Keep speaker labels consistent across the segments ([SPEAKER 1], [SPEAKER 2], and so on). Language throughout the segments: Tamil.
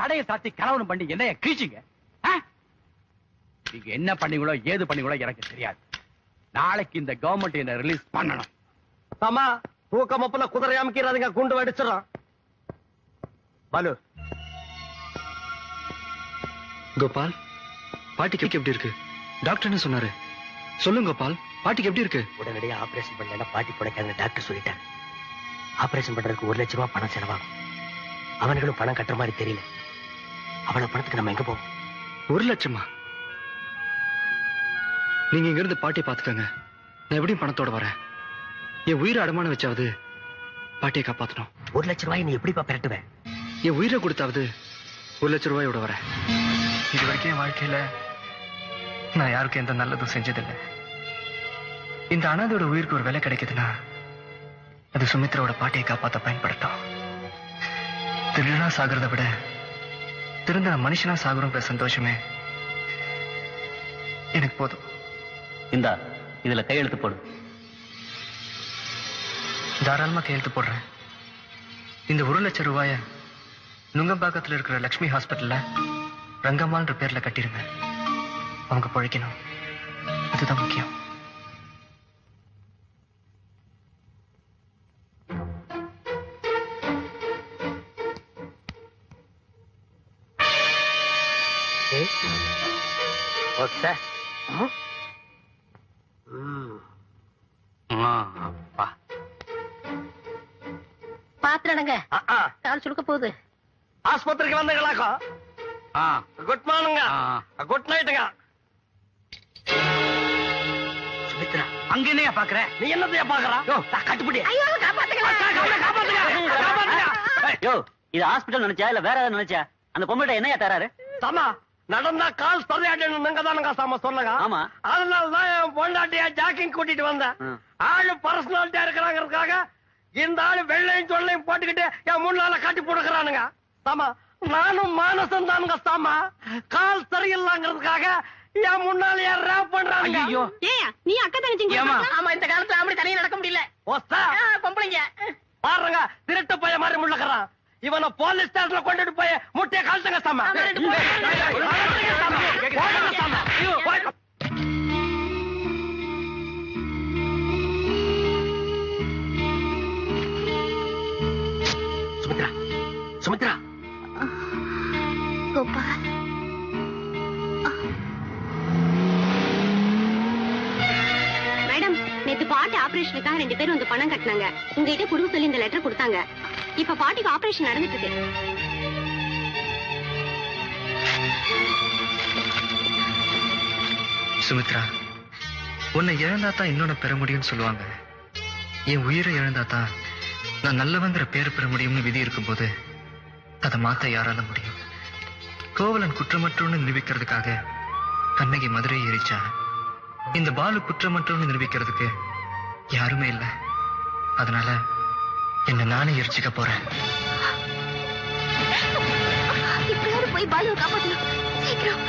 [SPEAKER 1] கடையை சாத்தி கலவரம் பண்ணி என்னைய கீழ்ச்சிங்க. நீங்க என்ன பண்ணீங்களோ ஏது பண்ணீங்களோ எனக்கு தெரியாது. நாளைக்கு இந்த கவர்மெண்ட் என்ன ரிலீஸ் பண்ணணும்.
[SPEAKER 2] ஆமா, தூக்கம் அப்பல குதிரை அமைக்கிறாதுங்க, குண்டு வெடிச்சிடும். பாலு,
[SPEAKER 3] கோபால், பாட்டிக்கு எப்படி இருக்கு? டாக்டர் என்ன சொன்னாரு? சொல்லுங்க கோபால், பாட்டிக்கு எப்படி இருக்கு?
[SPEAKER 2] உடனடியா ஆபரேஷன் பண்ணல, பாட்டி பிழைக்காதுன்னு டாக்டர் சொல்லிட்டாரு. ஆபரேஷன் பண்றதுக்கு 1 லட்சம் ரூபாய் பணம் செலவாகும். அவனுங்களும் பணம் கட்டுற மாதிரி தெரியல. அவ்வளவு பணத்துக்கு நம்ம எங்க போவோம்?
[SPEAKER 3] 1 லட்சமா? நீங்க இங்க இருந்து பாட்டியை பாத்துக்கங்க, நான் எப்படியும் பணத்தோட வரேன். என் உயிரை அடமானம் வச்சாவது பாட்டியை காப்பாத்தணும்.
[SPEAKER 2] 1 லட்சம் ரூபாய் நீ எப்படிப்பா பெறட்டுவேன்?
[SPEAKER 3] என் உயிரை கொடுத்தாவது 1 லட்சம் ரூபாயோட வரேன். இது வரைக்கும் என் வாழ்க்கையில நான் யாருக்கும் எந்த நல்லதும் செஞ்சதில்லை. இந்த அனாதையோட உயிருக்கு ஒரு விலை கிடைக்குதுன்னா அது சுமித்ராவோட பாட்டியை காப்பாத்த பயன்படுத்தும். திருடனா சாகிறத விட திருந்த மனுஷனா சாகுறோங்கிற சந்தோஷமே எனக்கு போதும்.
[SPEAKER 4] இந்தா, இதுல கையெழுத்து போடு.
[SPEAKER 3] தாராளமா கையெழுத்து போடுறேன். இந்த 1 லட்சம் ரூபாய நுங்கம்பாக்கத்துல இருக்கிற லட்சுமி ஹாஸ்பிட்டல்ல ரங்கம்மாள்ன்ற பேர்ல கட்டிருங்க. அவங்க பழைக்கணும், அதுதான் முக்கியம்.
[SPEAKER 5] பாத்துறங்க, கால் சுடுக்க போகுது.
[SPEAKER 2] ஆஸ்பத்திரிக்கு வந்தீங்களாக்கா? குட் மார்னிங்க, குட் நைட்டுங்க. சுமித்ரா,
[SPEAKER 1] அங்க என்னையா பாக்குற?
[SPEAKER 2] நீ என்னத்தையா பாக்குறா? கட்டுப்படி.
[SPEAKER 4] யோ, இது ஹாஸ்பிட்டல் நினைச்சா இல்ல வேற ஏதாவது நினைச்சா? அந்த பொம்பளை என்னையா தராரு?
[SPEAKER 2] சாமா, நடந்தா கால் சரியாடணுங்க தானுங்க சாமா சொன்னங்க.
[SPEAKER 4] ஆமா,
[SPEAKER 2] அதனாலதான் என் பொண்டாட்டியா ஜாக்கிங் கூட்டிட்டு வந்தேன். ஆளு பர்சனாலிட்டியா இருக்கிறாங்கிறதுக்காக இந்த ஆளு வெள்ளையும் சொல்லையும் போட்டுக்கிட்டு என் முன்னால காட்டி போடுக்கிறானுங்க. சாமா, நானும் மானசம் தானுங்க சாமா. கால் சரியில்லாங்கிறதுக்காக என் முன்னால ரேப் பண்றாங்க.
[SPEAKER 1] ஐயோ,
[SPEAKER 5] நீ அக்கா தங்கச்சிங்க? ஆமா, இந்த காலத்துல அப்படி தனியா நடக்க முடியல. பொம்பளைங்க
[SPEAKER 2] பாருங்க, திருட்டு பைய மாதிரி முள்ளக்கிறான். இவனை போலீஸ் ஸ்டேஷன்ல கொண்டுட்டு போய் முட்டைய கழுத்துங்க சாமா. சுமித்ரா, சுமித்ரா.
[SPEAKER 5] கோபால், மேடம், நேத்து பாட்டி ஆபரேஷனுக்காக 2 பேரும் வந்து பணம் கட்டினாங்க. உங்ககிட்ட குடுக்க சொல்லி இந்த லெட்டர் கொடுத்தாங்க. இப்ப பாட்டிக்கு ஆபரேஷன் நடந்துட்டு இருக்கு.
[SPEAKER 3] சுமித்ரா, உன்னை இழந்தாதான் இன்னொன்னு பெற முடியும்னு சொல்லுவாங்க. என் உயிரை இழந்தாதான் நான் நல்லவங்கிற பேர் பெற முடியும்னு விதி இருக்கும்போது அதை மாத்த யாரால முடியும்? கோவலன் குற்றமற்றோன்னு நிரூபிக்கிறதுக்காக கண்ணகி மதுரையை எரிச்சா. இந்த பாலு குற்றமற்றோன்னு நிரூபிக்கிறதுக்கு யாருமே இல்லை. அதனால என்ன நானே எரிச்சுக்க போறேன்.
[SPEAKER 5] இப்பயாவது போய் பாலுவை காப்பாத்தணும், சீக்கிரம்.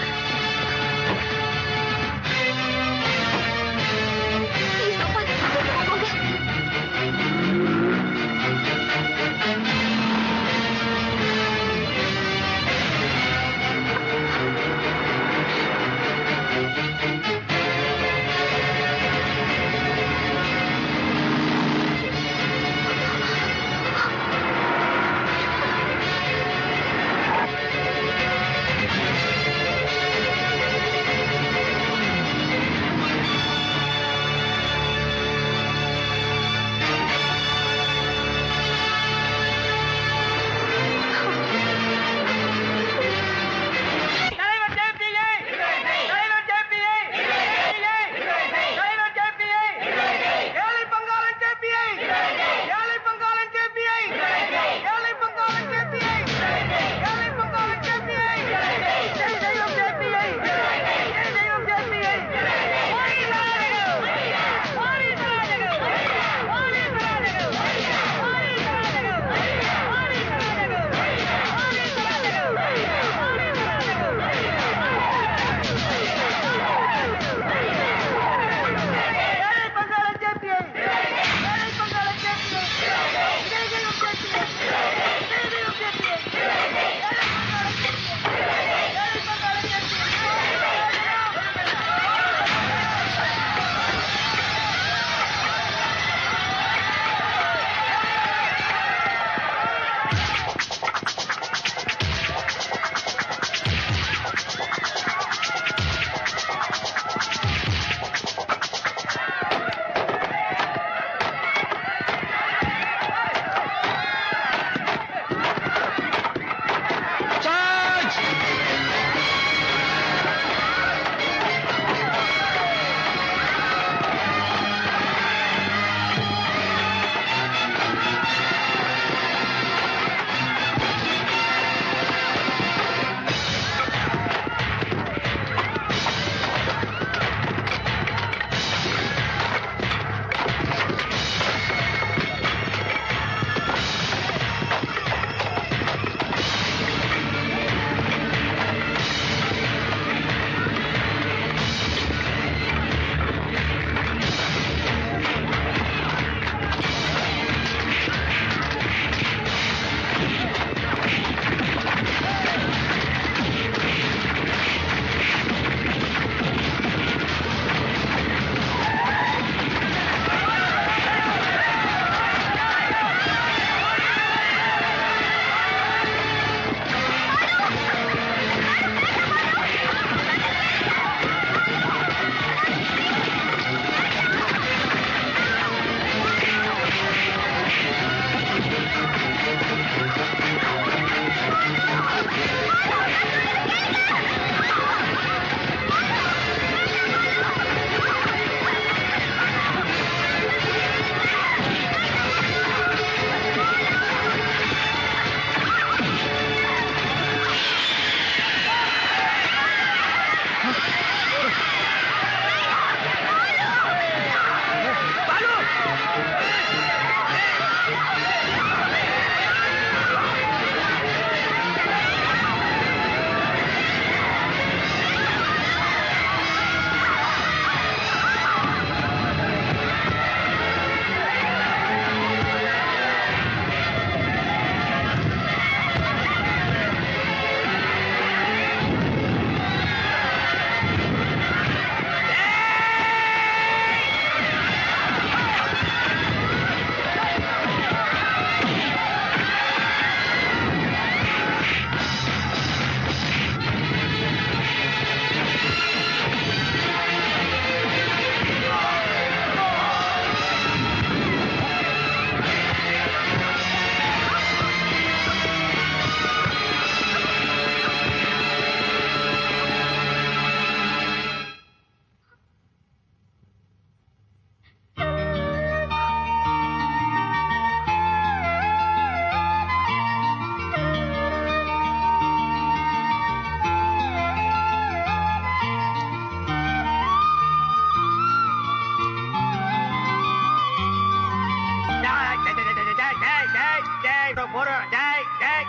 [SPEAKER 2] ஒரு டேய் டேய்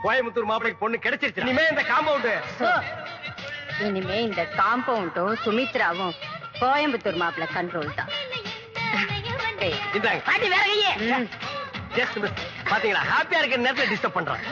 [SPEAKER 2] கோயம்புத்தூர் மாப்பிளைக்கு பொண்ணு கிடைச்சிருச்சு. இனிமே இந்த காம்பவுண்ட்
[SPEAKER 6] இனிமே இந்த காம்பவுண்டும் சுமித்ராவும் கோயம்புத்தூர் மாப்பிள்ள கண்ட்ரோல் தான்.
[SPEAKER 2] இந்தாங்க.
[SPEAKER 6] பாட்டி வேற கையே.
[SPEAKER 2] Just miss. பாத்தீங்களா ஹாப்பியா இருக்க நேரத்துல டிஸ்டர்ப் பண்றான்.